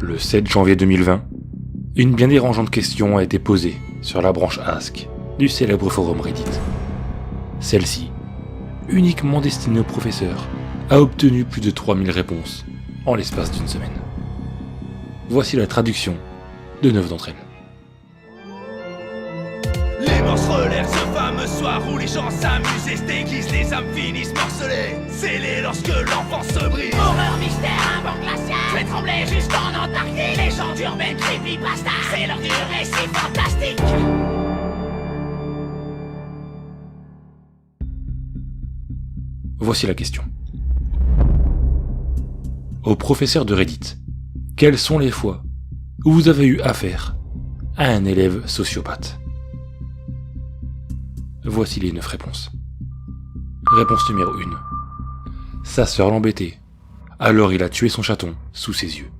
Le 7 janvier 2020, une bien dérangeante question a été posée sur la branche Ask du célèbre forum Reddit. Celle-ci, uniquement destinée aux professeurs, a obtenu plus de 3000 réponses en l'espace d'une semaine. Voici la traduction de 9 d'entre elles. Les morses relèvent ce fameux soir où les gens s'amusent et se déguisent, les âmes finissent morcelées, scellées lorsque l'enfance se brise. Horreur, mystère, un banc glacial, je vais trembler jusqu'en Antarctique. Les gens d'urbaine creepypasta, c'est l'heure du récit fantastique. Voici la question. Au professeur de Reddit, quelles sont les fois où vous avez eu affaire à un élève sociopathe ? Voici les 9 réponses. Réponse numéro 1. Sa sœur l'embêtait, alors il a tué son chaton sous ses yeux.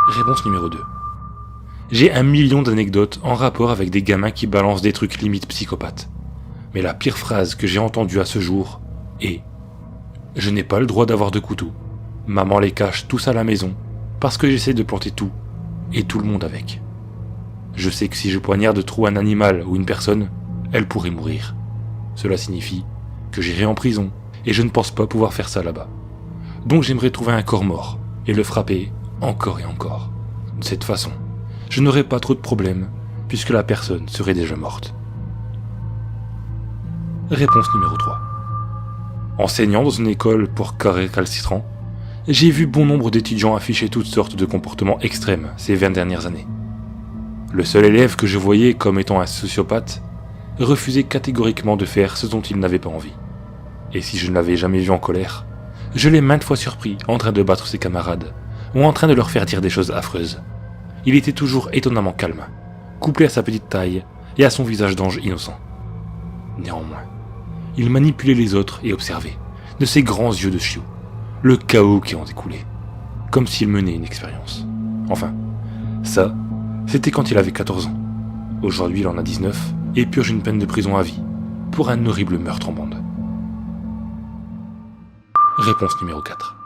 Réponse numéro 2. J'ai 1 million d'anecdotes en rapport avec des gamins qui balancent des trucs limite psychopathes. Mais la pire phrase que j'ai entendue à ce jour est « Je n'ai pas le droit d'avoir de couteau. Maman les cache tous à la maison parce que j'essaie de planter tout et tout le monde avec. Je sais que si je poignarde trop un animal ou une personne, elle pourrait mourir. Cela signifie que j'irai en prison et je ne pense pas pouvoir faire ça là-bas. Donc j'aimerais trouver un corps mort et le frapper encore et encore. De cette façon, je n'aurai pas trop de problèmes puisque la personne serait déjà morte. » Réponse numéro 3. Enseignant dans une école pour cas récalcitrants, j'ai vu bon nombre d'étudiants afficher toutes sortes de comportements extrêmes ces 20 dernières années. Le seul élève que je voyais comme étant un sociopathe refusait catégoriquement de faire ce dont il n'avait pas envie. Et si je ne l'avais jamais vu en colère, je l'ai maintes fois surpris en train de battre ses camarades, ou en train de leur faire dire des choses affreuses. Il était toujours étonnamment calme, couplé à sa petite taille et à son visage d'ange innocent. Néanmoins, il manipulait les autres et observait, de ses grands yeux de chiot, le chaos qui en découlait, comme s'il menait une expérience. Enfin, ça, c'était quand il avait 14 ans. Aujourd'hui, il en a 19 et purge une peine de prison à vie pour un horrible meurtre en bande. Réponse numéro 4.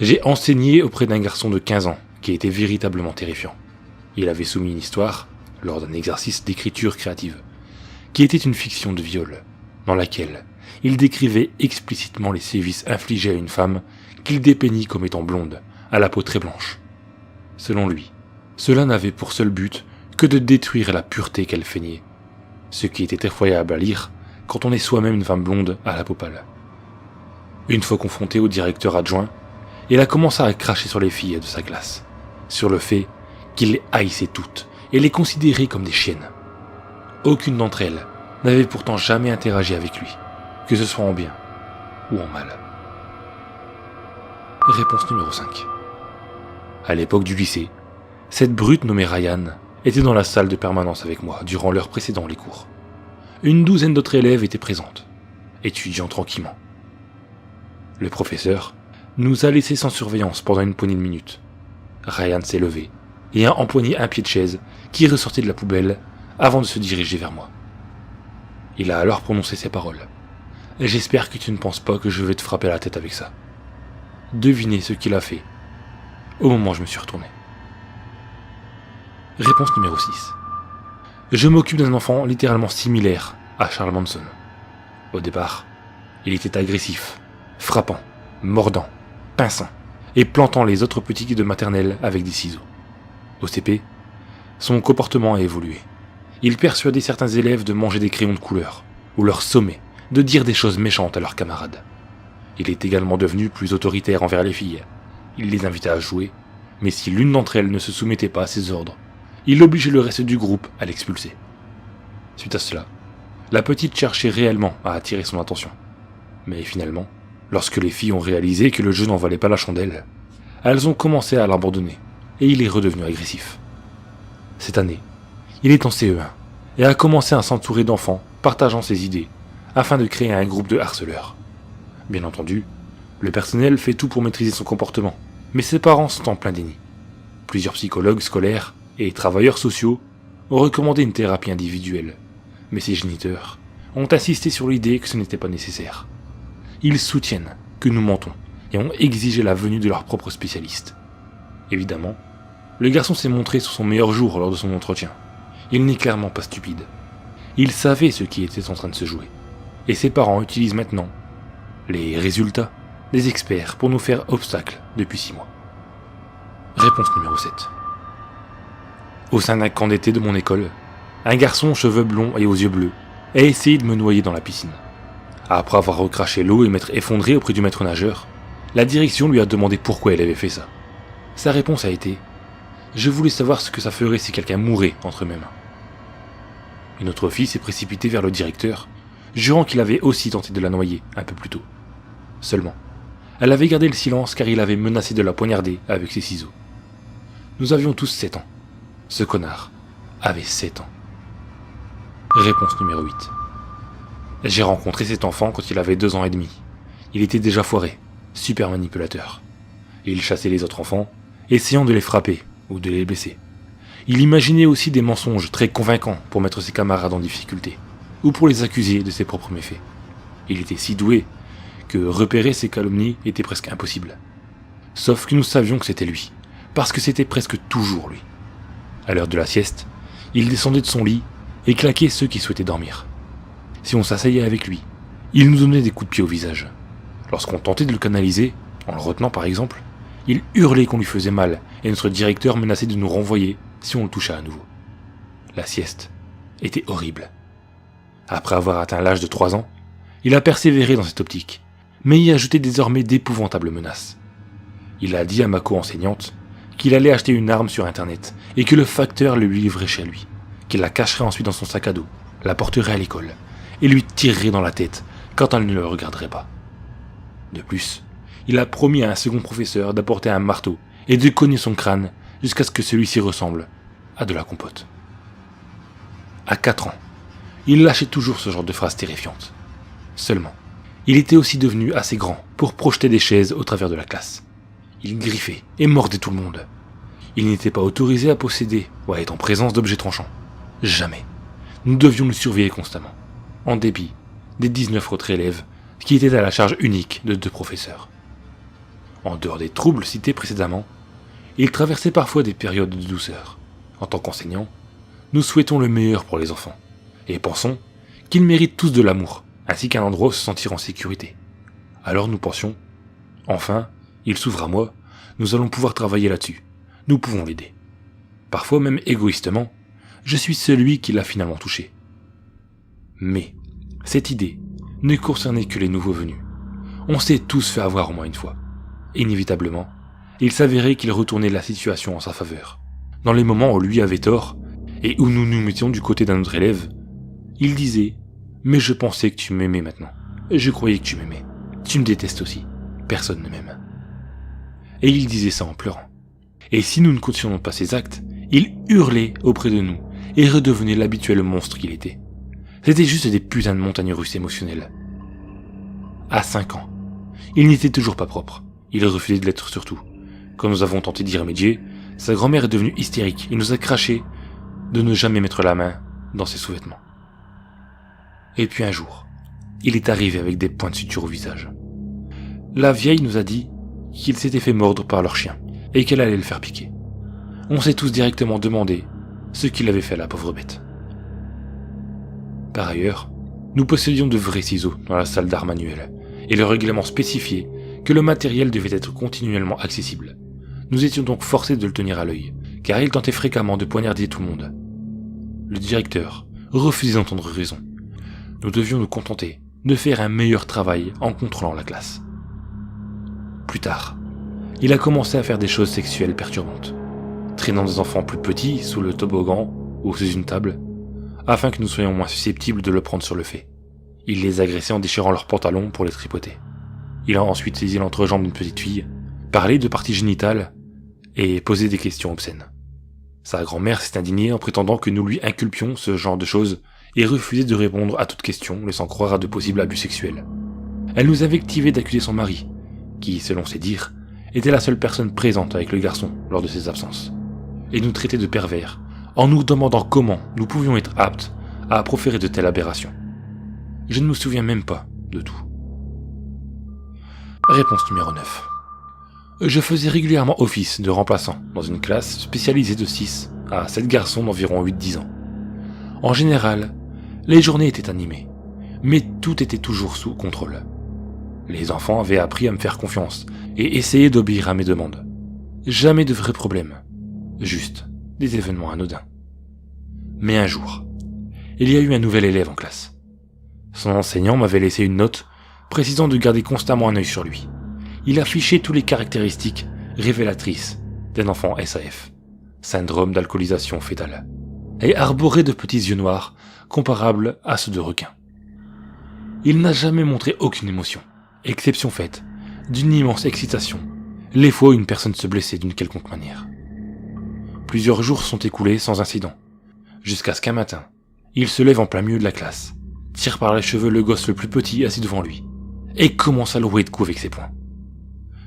J'ai enseigné auprès d'un garçon de 15 ans qui était véritablement terrifiant. Il avait soumis une histoire, lors d'un exercice d'écriture créative, qui était une fiction de viol, dans laquelle il décrivait explicitement les sévices infligés à une femme qu'il dépeignit comme étant blonde, à la peau très blanche. Selon lui, cela n'avait pour seul but que de détruire la pureté qu'elle feignait, ce qui était effroyable à lire quand on est soi-même une femme blonde à la peau pâle. Une fois confronté au directeur adjoint, il a commencé à cracher sur les filles de sa classe, sur le fait qu'il les haïssait toutes et les considérait comme des chiennes. Aucune d'entre elles n'avait pourtant jamais interagi avec lui, que ce soit en bien ou en mal. Réponse numéro 5. À l'époque du lycée, cette brute nommée Ryan était dans la salle de permanence avec moi durant l'heure précédant les cours. Une douzaine d'autres élèves étaient présentes, étudiant tranquillement. Le professeur nous a laissés sans surveillance pendant une poignée de minutes. Ryan s'est levé et a empoigné un pied de chaise qui ressortait de la poubelle avant de se diriger vers moi. Il a alors prononcé ces paroles. « J'espère que tu ne penses pas que je vais te frapper la tête avec ça. » Devinez ce qu'il a fait au moment où je me suis retourné. Réponse numéro 6. Je m'occupe d'un enfant littéralement similaire à Charles Manson. Au départ, il était agressif, frappant, mordant, pinçant et plantant les autres petits de maternelle avec des ciseaux. Au CP, son comportement a évolué. Il persuadait certains élèves de manger des crayons de couleur, ou leur sommait de dire des choses méchantes à leurs camarades. Il est également devenu plus autoritaire envers les filles. Il les invitait à jouer, mais si l'une d'entre elles ne se soumettait pas à ses ordres, il obligeait le reste du groupe à l'expulser. Suite à cela, la petite cherchait réellement à attirer son attention. Mais finalement, lorsque les filles ont réalisé que le jeu n'en valait pas la chandelle, elles ont commencé à l'abandonner, et il est redevenu agressif. Cette année, il est en CE1, et a commencé à s'entourer d'enfants partageant ses idées, afin de créer un groupe de harceleurs. Bien entendu, le personnel fait tout pour maîtriser son comportement, mais ses parents sont en plein déni. Plusieurs psychologues scolaires et travailleurs sociaux ont recommandé une thérapie individuelle, mais ses géniteurs ont insisté sur l'idée que ce n'était pas nécessaire. Ils soutiennent que nous mentons et ont exigé la venue de leur propre spécialiste. Évidemment, le garçon s'est montré sur son meilleur jour lors de son entretien. Il n'est clairement pas stupide. Il savait ce qui était en train de se jouer. Et ses parents utilisent maintenant les résultats des experts pour nous faire obstacle depuis 6 mois. Réponse numéro 7. Au sein d'un camp d'été de mon école, un garçon aux cheveux blonds et aux yeux bleus a essayé de me noyer dans la piscine. Après avoir recraché l'eau et m'être effondré auprès du maître nageur, la direction lui a demandé pourquoi elle avait fait ça. Sa réponse a été « Je voulais savoir ce que ça ferait si quelqu'un mourait entre mes mains. » Une autre fille s'est précipitée vers le directeur, jurant qu'il avait aussi tenté de la noyer un peu plus tôt. Seulement, elle avait gardé le silence car il avait menacé de la poignarder avec ses ciseaux. Nous avions tous 7 ans. Ce connard avait 7 ans. Réponse numéro 8. J'ai rencontré cet enfant quand il avait 2 ans et demi. Il était déjà foiré, super manipulateur. Il chassait les autres enfants, essayant de les frapper ou de les blesser. Il imaginait aussi des mensonges très convaincants pour mettre ses camarades en difficulté, ou pour les accuser de ses propres méfaits. Il était si doué que repérer ses calomnies était presque impossible. Sauf que nous savions que c'était lui, parce que c'était presque toujours lui. À l'heure de la sieste, il descendait de son lit et claquait ceux qui souhaitaient dormir. Si on s'asseyait avec lui, il nous donnait des coups de pied au visage. Lorsqu'on tentait de le canaliser, en le retenant par exemple, il hurlait qu'on lui faisait mal et notre directeur menaçait de nous renvoyer si on le touchait à nouveau. La sieste était horrible. Après avoir atteint l'âge de 3 ans, il a persévéré dans cette optique, mais y ajoutait désormais d'épouvantables menaces. Il a dit à ma co-enseignante qu'il allait acheter une arme sur internet et que le facteur le lui livrerait chez lui, qu'il la cacherait ensuite dans son sac à dos, la porterait à l'école et lui tirerait dans la tête quand elle ne le regarderait pas. De plus, il a promis à un second professeur d'apporter un marteau et de cogner son crâne jusqu'à ce que celui-ci ressemble à de la compote. À 4 ans, il lâchait toujours ce genre de phrases terrifiantes. Seulement, il était aussi devenu assez grand pour projeter des chaises au travers de la classe. Il griffait et mordait tout le monde. Il n'était pas autorisé à posséder ou à être en présence d'objets tranchants. Jamais. Nous devions le surveiller constamment, en dépit des 19 autres élèves qui étaient à la charge unique de 2 professeurs. En dehors des troubles cités précédemment, il traversait parfois des périodes de douceur. En tant qu'enseignant, nous souhaitons le meilleur pour les enfants, et pensons qu'ils méritent tous de l'amour, ainsi qu'un endroit où se sentir en sécurité. Alors nous pensions, enfin, il s'ouvre à moi, nous allons pouvoir travailler là-dessus, nous pouvons l'aider. Parfois même égoïstement, je suis celui qui l'a finalement touché. Mais, cette idée ne concernait que les nouveaux venus. On s'est tous fait avoir au moins une fois. Inévitablement, il s'avérait qu'il retournait la situation en sa faveur. Dans les moments où lui avait tort, et où nous nous mettions du côté d'un autre élève, il disait « Mais je pensais que tu m'aimais maintenant. Je croyais que tu m'aimais. Tu me détestes aussi. Personne ne m'aime. » Et il disait ça en pleurant. Et si nous ne cautionnions pas ses actes, il hurlait auprès de nous et redevenait l'habituel monstre qu'il était. C'était juste des putains de montagnes russes émotionnelles. À 5 ans, il n'était toujours pas propre. Il refusait de l'être surtout. Quand nous avons tenté d'y remédier, sa grand-mère est devenue hystérique et nous a craché de ne jamais mettre la main dans ses sous-vêtements. Et puis un jour, il est arrivé avec des points de suture au visage. La vieille nous a dit qu'il s'était fait mordre par leur chien et qu'elle allait le faire piquer. On s'est tous directement demandé ce qu'il avait fait à la pauvre bête. Par ailleurs, nous possédions de vrais ciseaux dans la salle d'art manuel et le règlement spécifiait que le matériel devait être continuellement accessible. Nous étions donc forcés de le tenir à l'œil, car il tentait fréquemment de poignarder tout le monde. Le directeur refusait d'entendre raison. Nous devions nous contenter de faire un meilleur travail en contrôlant la classe. Plus tard, il a commencé à faire des choses sexuelles perturbantes, traînant des enfants plus petits sous le toboggan ou sous une table, afin que nous soyons moins susceptibles de le prendre sur le fait. Il les agressait en déchirant leurs pantalons pour les tripoter. Il a ensuite saisi l'entrejambe d'une petite fille, parlé de parties génitales et posé des questions obscènes. Sa grand-mère s'est indignée en prétendant que nous lui inculpions ce genre de choses et refusait de répondre à toute question, laissant croire à de possibles abus sexuels. Elle nous invectivait d'accuser son mari, qui, selon ses dires, était la seule personne présente avec le garçon lors de ses absences, et nous traitait de pervers, en nous demandant comment nous pouvions être aptes à proférer de telles aberrations. Je ne me souviens même pas de tout. Réponse numéro 9. Je faisais régulièrement office de remplaçant dans une classe spécialisée de 6 à 7 garçons d'environ 8-10 ans. En général, les journées étaient animées, mais tout était toujours sous contrôle. Les enfants avaient appris à me faire confiance et essayaient d'obéir à mes demandes. Jamais de vrais problèmes, juste des événements anodins. Mais un jour, il y a eu un nouvel élève en classe. Son enseignant m'avait laissé une note précisant de garder constamment un œil sur lui. Il affichait toutes les caractéristiques révélatrices d'un enfant SAF, syndrome d'alcoolisation fœtale, et arborait de petits yeux noirs comparables à ceux de requins. Il n'a jamais montré aucune émotion, exception faite d'une immense excitation, les fois où une personne se blessait d'une quelconque manière. Plusieurs jours sont écoulés sans incident, jusqu'à ce qu'un matin, il se lève en plein milieu de la classe, tire par les cheveux le gosse le plus petit assis devant lui, et commence à le rouer de coups avec ses poings.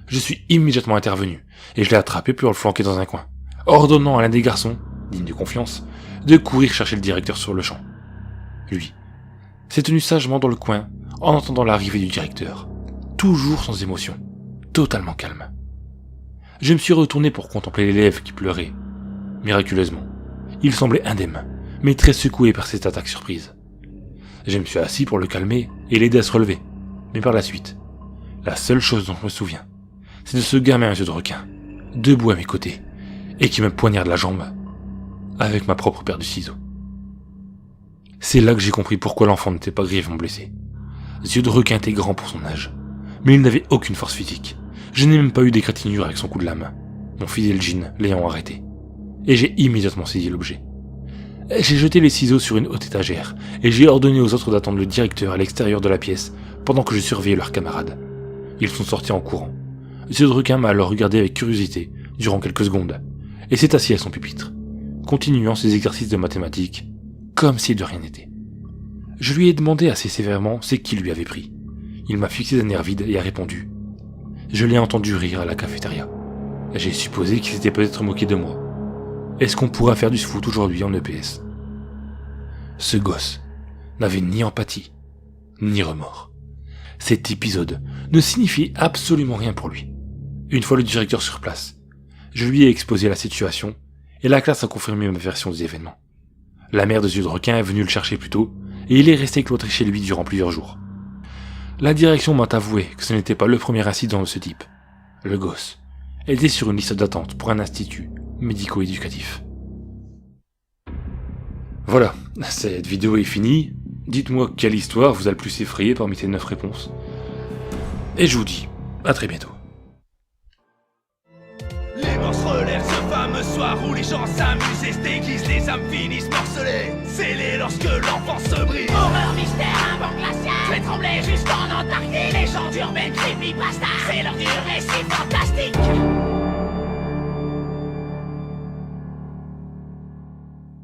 Je suis immédiatement intervenu, et je l'ai attrapé pour le flanquer dans un coin, ordonnant à l'un des garçons, digne de confiance, de courir chercher le directeur sur le champ. Lui s'est tenu sagement dans le coin en entendant l'arrivée du directeur, toujours sans émotion, totalement calme. Je me suis retourné pour contempler l'élève qui pleurait. Miraculeusement, il semblait indemne, mais très secoué par cette attaque surprise. Je me suis assis pour le calmer et l'aider à se relever, mais par la suite, la seule chose dont je me souviens, c'est de ce gamin à yeux de requin, debout à mes côtés, et qui me poignarde la jambe, avec ma propre paire de ciseaux. C'est là que j'ai compris pourquoi l'enfant n'était pas grièvement blessé. Yeux de requin était grand pour son âge, mais il n'avait aucune force physique. Je n'ai même pas eu d'égratignure avec son coup de lame, mon fidèle Jean l'ayant arrêté, et j'ai immédiatement saisi l'objet. J'ai jeté les ciseaux sur une haute étagère, et j'ai ordonné aux autres d'attendre le directeur à l'extérieur de la pièce, pendant que je surveillais leurs camarades. Ils sont sortis en courant. Yeux de requin m'a alors regardé avec curiosité, durant quelques secondes, et s'est assis à son pupitre, continuant ses exercices de mathématiques, comme si de rien n'était. Je lui ai demandé assez sévèrement ce qui lui avait pris. Il m'a fixé d'un air vide et a répondu. Je l'ai entendu rire à la cafétéria. J'ai supposé qu'il s'était peut-être moqué de moi. Est-ce qu'on pourra faire du foot aujourd'hui en EPS? Ce gosse n'avait ni empathie, ni remords. Cet épisode ne signifiait absolument rien pour lui. Une fois le directeur sur place, je lui ai exposé la situation et la classe a confirmé ma version des événements. La mère de Yeux de requin est venue le chercher plus tôt et il est resté cloîtré chez lui durant plusieurs jours. La direction m'a avoué que ce n'était pas le premier incident de ce type. Le gosse était sur une liste d'attente pour un institut médico-éducatif. Voilà, cette vidéo est finie. Dites-moi quelle histoire vous a le plus effrayé parmi ces 9 réponses. Et je vous dis à très bientôt. Les manches relèvent ce fameux soir où les gens s'amusent et se déguisent, les âmes finissent morcelées, scellées lorsque l'enfant se brise. Horreur, mystère, un vent glacial fait trembler jusqu'en Antarctique. Légende urbaine, creepypasta, c'est l'heure du récit fantastique.